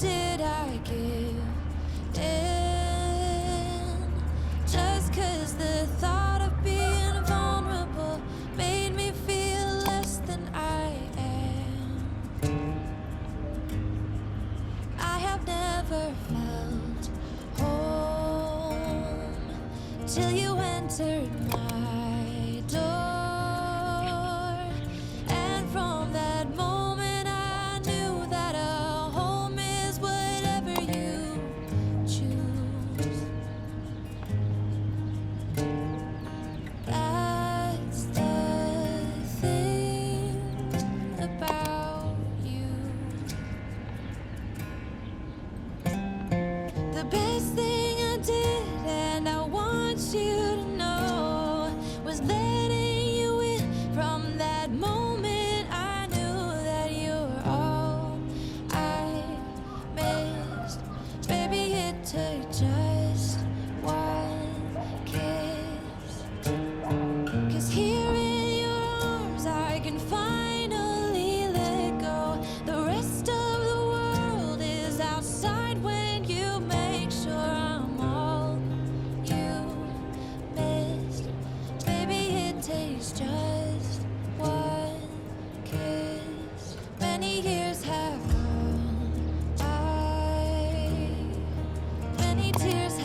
did I give in? Just 'cause the thought of being vulnerable made me feel less than I am. I have never felt home till you entered my door. And from that moment I knew that a home is whatever you choose. That's the thing about you. The best thing I did, and I want you to know, was letting you in. From that moment I knew that you were all I missed. Baby, it took just one kiss. 'Cause here in your arms I can finally let go. The rest of the world is outside when you make sure I'm all you missed. Baby, it takes just one kiss. Many years have gone by, many tears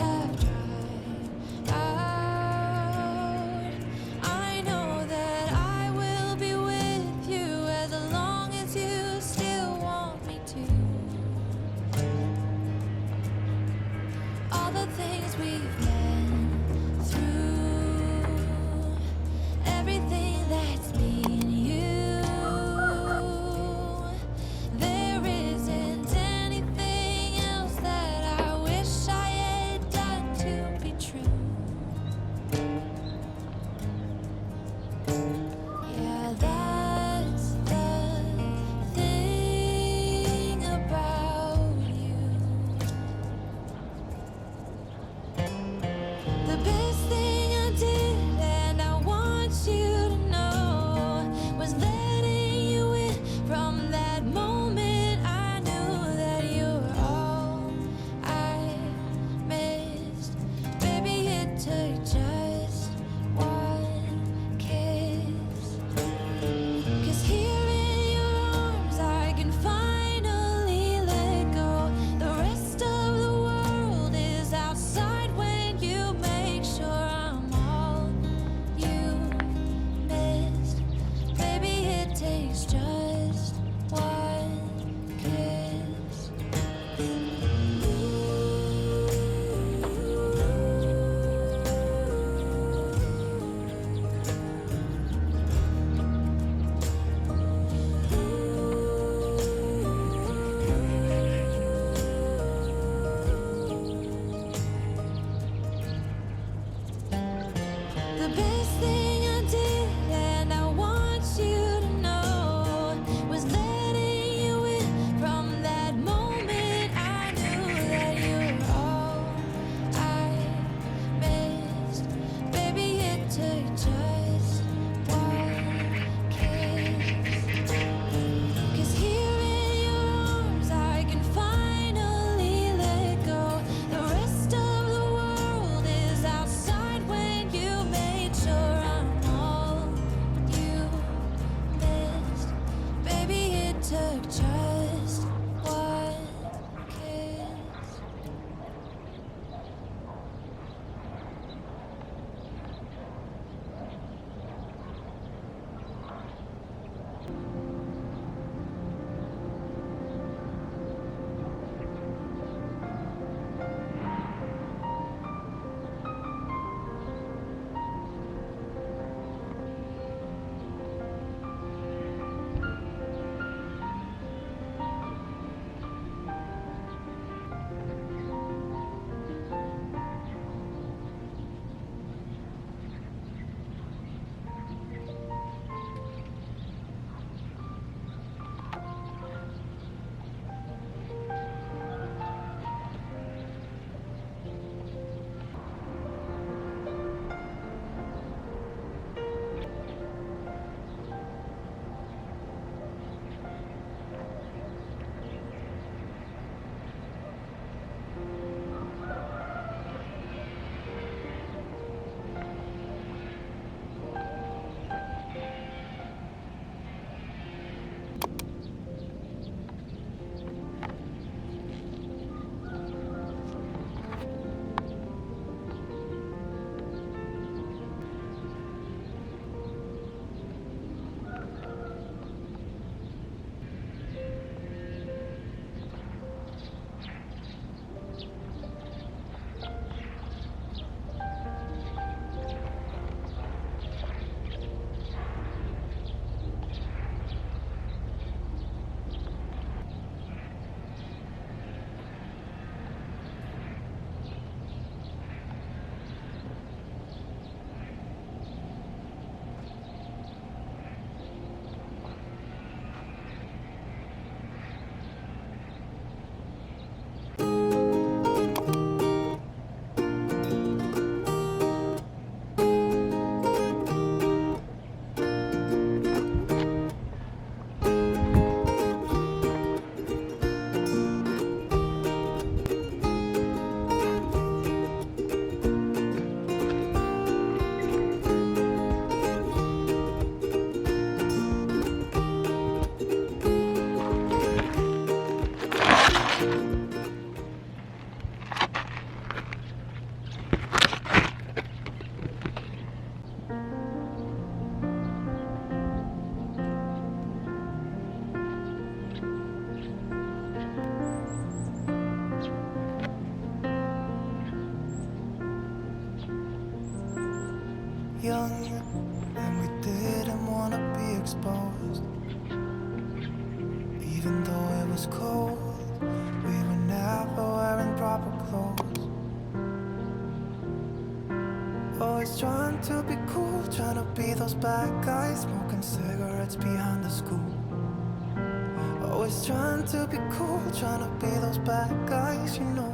young, and we didn't want to be exposed. Even though it was cold, we were never wearing proper clothes. Always trying to be cool, trying to be those bad guys, smoking cigarettes behind the school. Always trying to be cool, trying to be those bad guys, you know.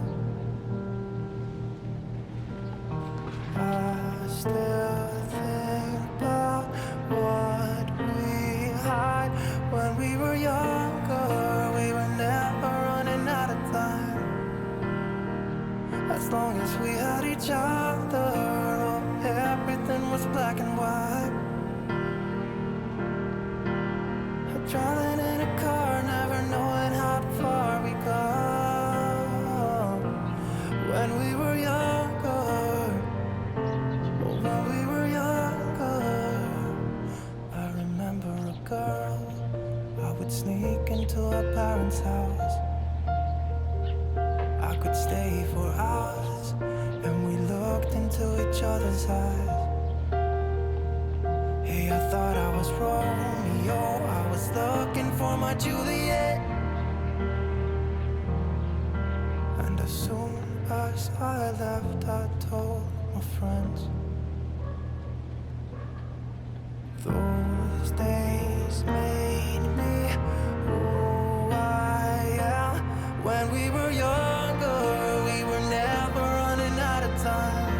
I still think about what we had when we were younger. We were never running out of time. As long as we had each other, oh, everything was black and white. Driving in a car, never knowing how far we go. When we were younger, oh, when we were younger, I remember a girl. I would sneak into her parents' house. I could stay for hours, and we looked into each other's eyes. Hey, I thought I was Romeo, I was looking for my Juliet. And as soon as I left, I told my friends. Those days made me who I am. When we were younger, we were never running out of time.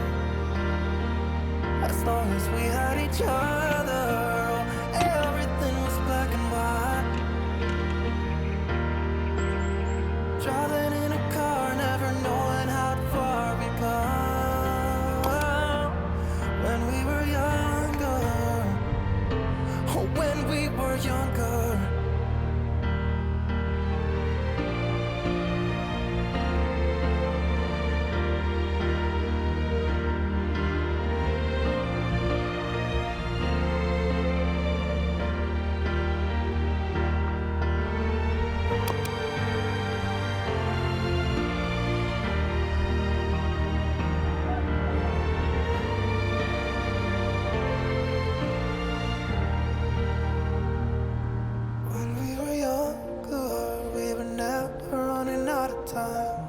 As long as we had each other, everything was black and white. Driving in a car, never knowing how far we go. When we were younger, oh, when we were younger. When we were younger, we were never running out of time.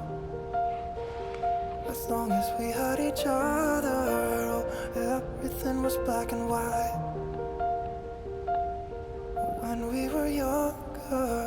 As long as we had each other, oh, everything was black and white. When we were younger.